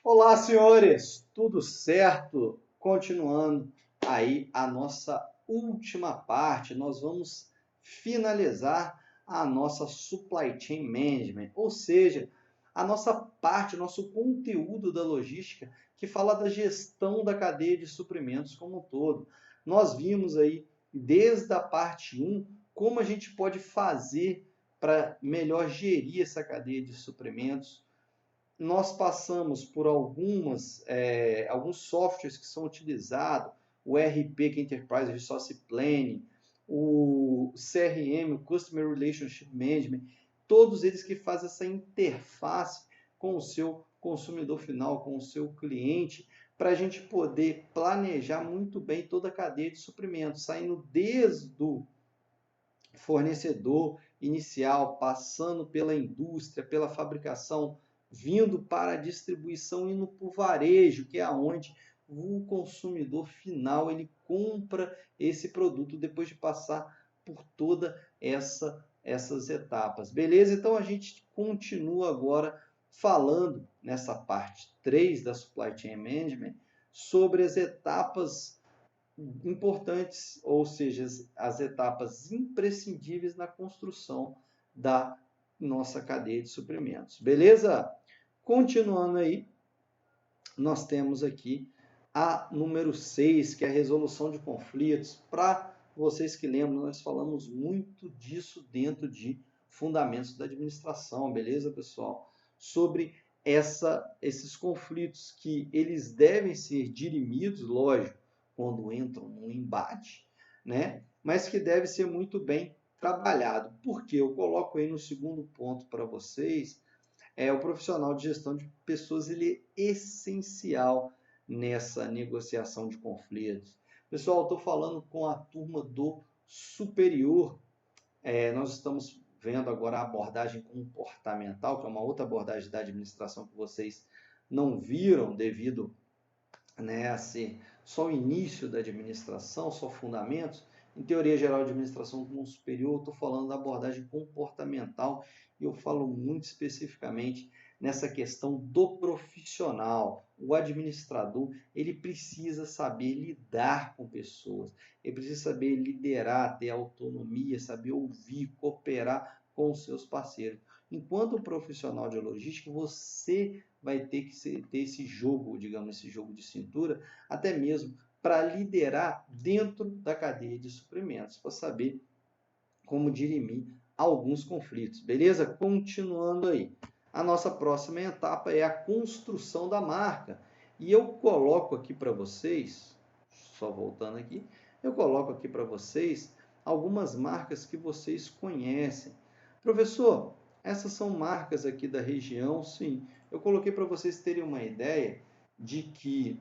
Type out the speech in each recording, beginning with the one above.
Olá, senhores, tudo certo? Continuando aí a nossa última parte, nós vamos finalizar a nossa Supply Chain Management, ou seja, a nossa parte, o nosso conteúdo da logística que fala da gestão da cadeia de suprimentos como um todo. Nós vimos aí desde a parte 1 como a gente pode fazer para melhor gerir essa cadeia de suprimentos. Nós passamos por alguns softwares que são utilizados, o ERP, que é Enterprise Resource Planning, o CRM, o Customer Relationship Management, todos eles que fazem essa interface com o seu consumidor final, com o seu cliente, para a gente poder planejar muito bem toda a cadeia de suprimentos, saindo desde o fornecedor inicial, passando pela indústria, pela fabricação, vindo para a distribuição, indo para o varejo, que é onde o consumidor final ele compra esse produto depois de passar por toda essas etapas. Beleza? Então a gente continua agora falando nessa parte 3 da Supply Chain Management sobre as etapas importantes, ou seja, as etapas imprescindíveis na construção da nossa cadeia de suprimentos. Beleza? Continuando aí, nós temos aqui a número 6, que é a resolução de conflitos. Para vocês que lembram, nós falamos muito disso dentro de fundamentos da administração, beleza, pessoal? Sobre esses conflitos que eles devem ser dirimidos, lógico, quando entram num embate, né? Mas que deve ser muito bem trabalhado. Porque eu coloco aí no segundo ponto para vocês, o profissional de gestão de pessoas ele é essencial nessa negociação de conflitos. Pessoal, estou falando com a turma do superior. Nós estamos vendo agora a abordagem comportamental, que é uma outra abordagem da administração que vocês não viram devido, né, a ser só o início da administração, só fundamentos. Em teoria geral de administração como superior, eu estou falando da abordagem comportamental e eu falo muito especificamente nessa questão do profissional. O administrador, ele precisa saber lidar com pessoas, ele precisa saber liderar, ter autonomia, saber ouvir, cooperar com os seus parceiros. Enquanto profissional de logística, você vai ter que ter esse jogo, digamos, esse jogo de cintura, até mesmo para liderar dentro da cadeia de suprimentos, para saber como dirimir alguns conflitos. Beleza? Continuando aí. A nossa próxima etapa é a construção da marca. E eu coloco aqui para vocês, só voltando aqui, eu coloco aqui para vocês algumas marcas que vocês conhecem. Professor, essas são marcas aqui da região, sim. Eu coloquei para vocês terem uma ideia de que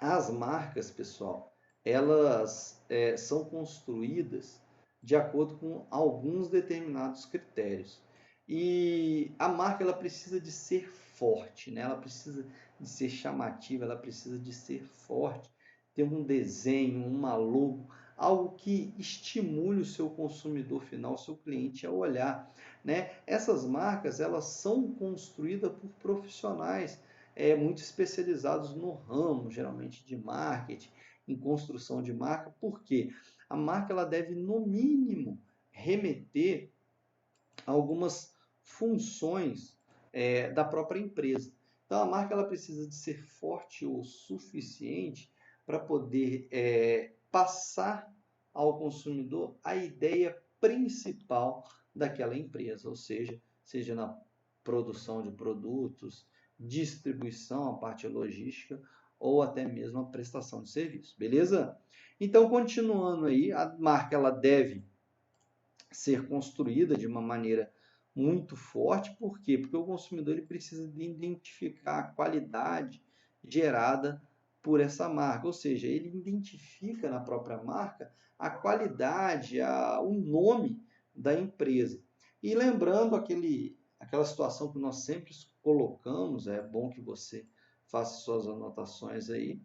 as marcas, pessoal, elas são construídas de acordo com alguns determinados critérios. E a marca ela precisa de ser forte, né? Ela precisa de ser chamativa, ela precisa de ser forte, ter um desenho, uma logo, algo que estimule o seu consumidor final, o seu cliente a olhar, né? Essas marcas elas são construídas por profissionais muito especializados no ramo, geralmente de marketing, em construção de marca, porque a marca ela deve, no mínimo, remeter a algumas funções da própria empresa. Então, a marca ela precisa de ser forte o suficiente para poder passar ao consumidor a ideia principal daquela empresa, ou seja na produção de produtos, distribuição, a parte logística ou até mesmo a prestação de serviço, beleza? Então, continuando aí, a marca ela deve ser construída de uma maneira muito forte, por quê? Porque o consumidor ele precisa de identificar a qualidade gerada por essa marca, ou seja, ele identifica na própria marca a qualidade, o nome da empresa. E lembrando aquela situação que nós sempre colocamos, é bom que você faça suas anotações aí,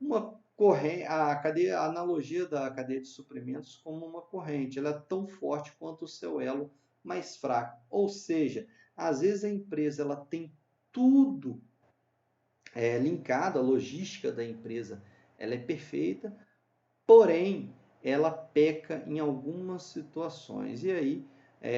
uma corrente, a analogia da cadeia de suprimentos como uma corrente, ela é tão forte quanto o seu elo mais fraco. Ou seja, às vezes a empresa ela tem tudo linkado, a logística da empresa ela é perfeita, porém ela peca em algumas situações. E aí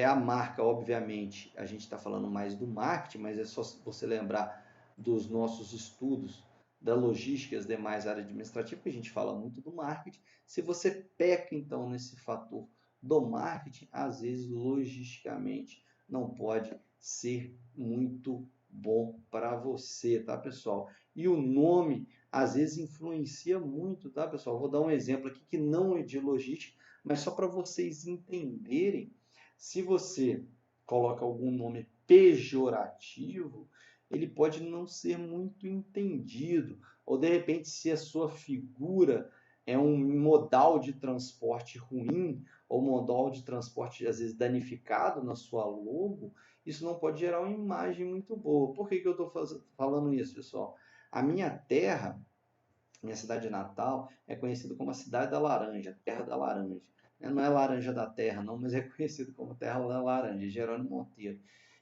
a marca, obviamente, a gente está falando mais do marketing, mas é só você lembrar dos nossos estudos da logística e as demais áreas administrativas, que a gente fala muito do marketing. Se você peca, então, nesse fator do marketing, às vezes, logisticamente, não pode ser muito bom para você, tá, pessoal? E o nome, às vezes, influencia muito, tá, pessoal? Vou dar um exemplo aqui que não é de logística, mas só para vocês entenderem. Se você coloca algum nome pejorativo, ele pode não ser muito entendido. Ou, de repente, se a sua figura é um modal de transporte ruim, ou modal de transporte, às vezes, danificado na sua logo, isso não pode gerar uma imagem muito boa. Por que eu estou falando isso, pessoal? A minha terra, minha cidade natal, é conhecida como a cidade da laranja, terra da laranja. Não é laranja da terra, não, mas é conhecido como terra da laranja, Jerônimo Monteiro.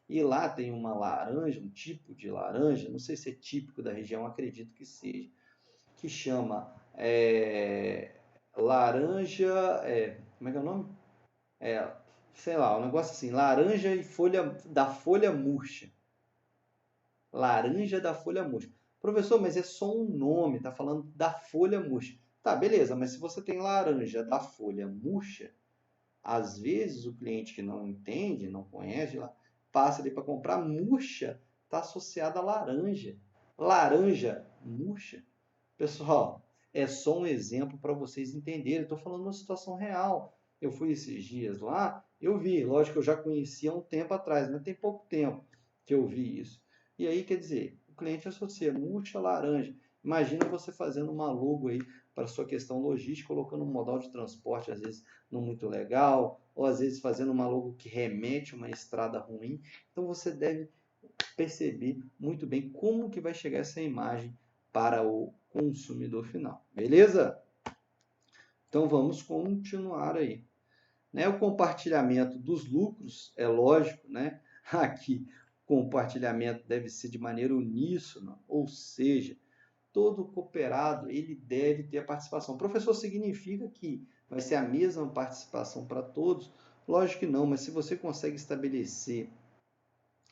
E lá tem uma laranja, um tipo de laranja, não sei se é típico da região, acredito que seja, que chama laranja, como é que é o nome? É, sei lá, um negócio assim, laranja e folha murcha. Laranja da folha murcha. Professor, mas é só um nome, tá falando da folha murcha. Tá, beleza, mas se você tem laranja da folha murcha, às vezes o cliente que não entende, não conhece, passa ali para comprar murcha, está associada a laranja. Laranja murcha. Pessoal, é só um exemplo para vocês entenderem. Estou falando de uma situação real. Eu fui esses dias lá, eu vi, lógico que eu já conhecia há um tempo atrás, mas tem pouco tempo que eu vi isso. E aí, quer dizer, o cliente associa murcha laranja. Imagina você fazendo uma logo aí para sua questão logística, colocando um modal de transporte, às vezes não muito legal, ou às vezes fazendo uma logo que remete a uma estrada ruim. Então você deve perceber muito bem como que vai chegar essa imagem para o consumidor final. Beleza? Então vamos continuar aí. Né? O compartilhamento dos lucros, é lógico, né? Aqui o compartilhamento deve ser de maneira uníssona, ou seja, todo cooperado ele deve ter a participação. Professor, significa que vai ser a mesma participação para todos? Lógico que não, mas se você consegue estabelecer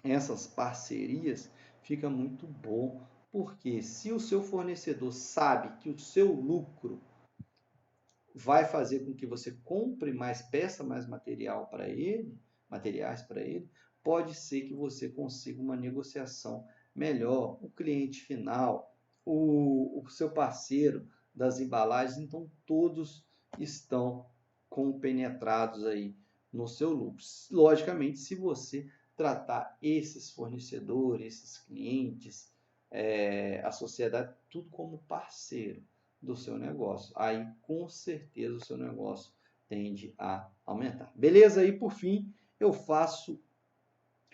essas parcerias, fica muito bom, porque se o seu fornecedor sabe que o seu lucro vai fazer com que você compre mais peça, mais materiais para ele, pode ser que você consiga uma negociação melhor, o cliente final, o seu parceiro das embalagens, então todos estão compenetrados aí no seu lucro. Logicamente, se você tratar esses fornecedores, esses clientes, a sociedade, tudo como parceiro do seu negócio. Aí, com certeza, o seu negócio tende a aumentar. Beleza? E, por fim, eu faço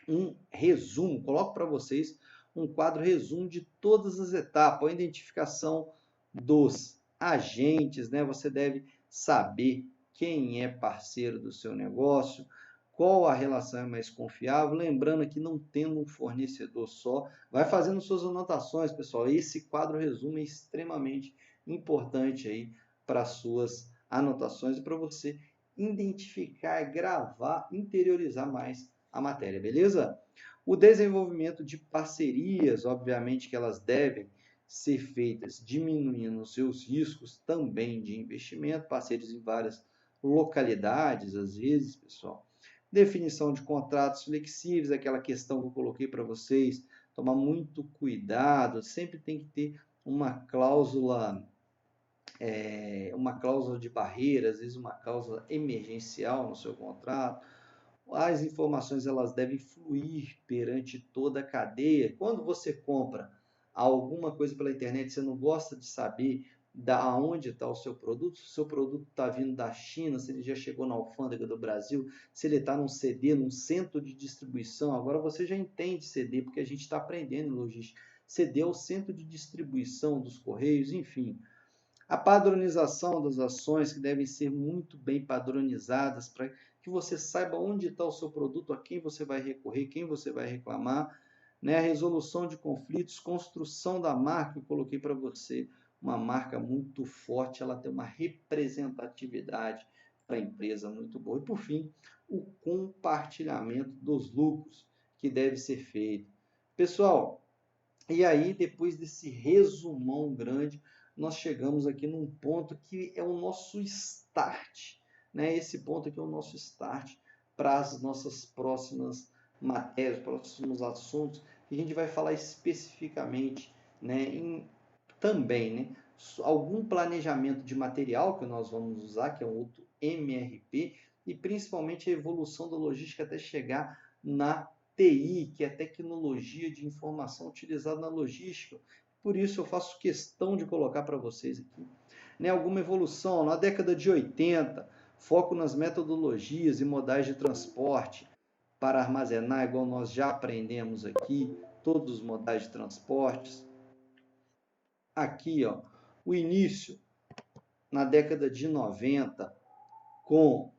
um resumo, coloco para vocês um quadro resumo de todas as etapas, a identificação dos agentes, né? Você deve saber quem é parceiro do seu negócio, qual a relação é mais confiável, lembrando que não tendo um fornecedor só, vai fazendo suas anotações, pessoal. Esse quadro resumo é extremamente importante aí para suas anotações e para você identificar, gravar, interiorizar mais a matéria, beleza? O desenvolvimento de parcerias, obviamente que elas devem ser feitas diminuindo os seus riscos também de investimento, parceiros em várias localidades, às vezes, pessoal. Definição de contratos flexíveis, aquela questão que eu coloquei para vocês, tomar muito cuidado, sempre tem que ter uma cláusula de barreira, às vezes uma cláusula emergencial no seu contrato. As informações elas devem fluir perante toda a cadeia. Quando você compra alguma coisa pela internet, você não gosta de saber da onde está o seu produto, se o seu produto está vindo da China, se ele já chegou na alfândega do Brasil, se ele está num CD, num centro de distribuição. Agora você já entende CD, porque a gente está aprendendo em logística. CD é o centro de distribuição dos correios, enfim. A padronização das ações que devem ser muito bem padronizadas para que você saiba onde está o seu produto, a quem você vai recorrer, quem você vai reclamar. né? A resolução de conflitos, construção da marca, eu coloquei para você uma marca muito forte, ela tem uma representatividade para a empresa muito boa. E por fim, o compartilhamento dos lucros que deve ser feito. Pessoal, e aí depois desse resumão grande, nós chegamos aqui num ponto que é o nosso start, né? Esse ponto aqui é o nosso start para as nossas próximas matérias, próximos assuntos, que a gente vai falar especificamente, né, também, né, algum planejamento de material que nós vamos usar, que é um outro MRP, e principalmente a evolução da logística até chegar na TI, que é tecnologia de informação utilizada na logística. Por isso eu faço questão de colocar para vocês aqui, né, alguma evolução. Na década de 80, foco nas metodologias e modais de transporte para armazenar, igual nós já aprendemos aqui, todos os modais de transportes. Aqui, ó, o início na década de 90, com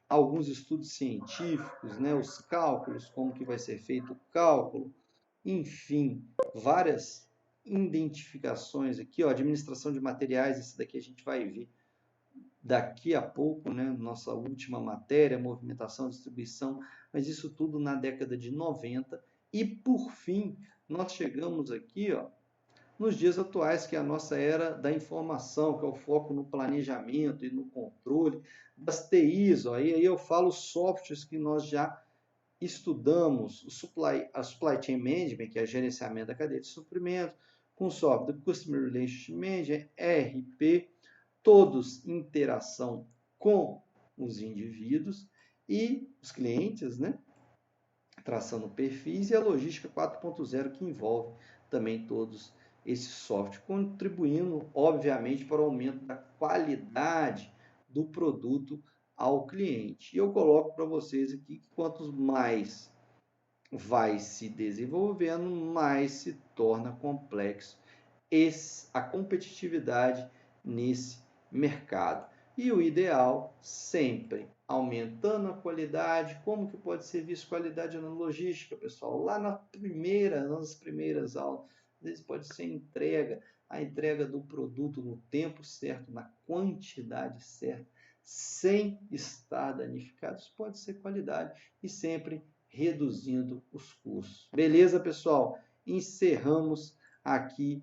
alguns estudos científicos, né, os cálculos, como que vai ser feito o cálculo, enfim, várias identificações aqui, ó, administração de materiais, esse daqui a gente vai ver daqui a pouco, né, nossa última matéria, movimentação, distribuição, mas isso tudo na década de 90, e por fim, nós chegamos aqui, ó, nos dias atuais, que é a nossa era da informação, que é o foco no planejamento e no controle das TIs. Ó, aí eu falo softwares que nós já estudamos, a Supply Chain Management, que é o gerenciamento da cadeia de suprimento, com software do Customer Relationship Management, ERP, todos interação com os indivíduos e os clientes, né? Traçando perfis, e a logística 4.0, que envolve também todos esse software, contribuindo, obviamente, para o aumento da qualidade do produto ao cliente. E eu coloco para vocês aqui que quanto mais vai se desenvolvendo, mais se torna complexo a competitividade nesse mercado. E o ideal, sempre aumentando a qualidade. Como que pode ser visto qualidade na logística, pessoal? Lá nas primeiras aulas, às vezes pode ser a entrega do produto no tempo certo, na quantidade certa, sem estar danificado. Isso pode ser qualidade e sempre reduzindo os custos. Beleza, pessoal? Encerramos aqui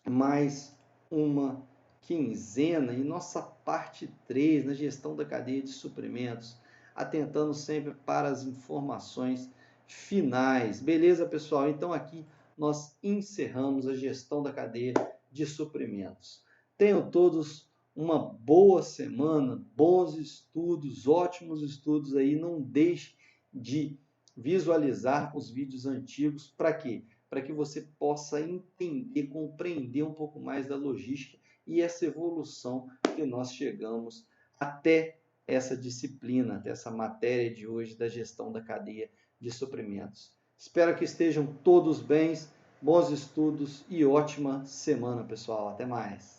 mais uma quinzena e nossa parte 3 na gestão da cadeia de suprimentos, atentando sempre para as informações finais. Beleza, pessoal? Então aqui nós encerramos a gestão da cadeia de suprimentos. Tenham todos uma boa semana, bons estudos, ótimos estudos aí. Não deixe de visualizar os vídeos antigos. Para quê? Para que você possa entender, compreender um pouco mais da logística e essa evolução que nós chegamos até essa disciplina, até essa matéria de hoje da gestão da cadeia de suprimentos. Espero que estejam todos bem, bons estudos e ótima semana, pessoal. Até mais.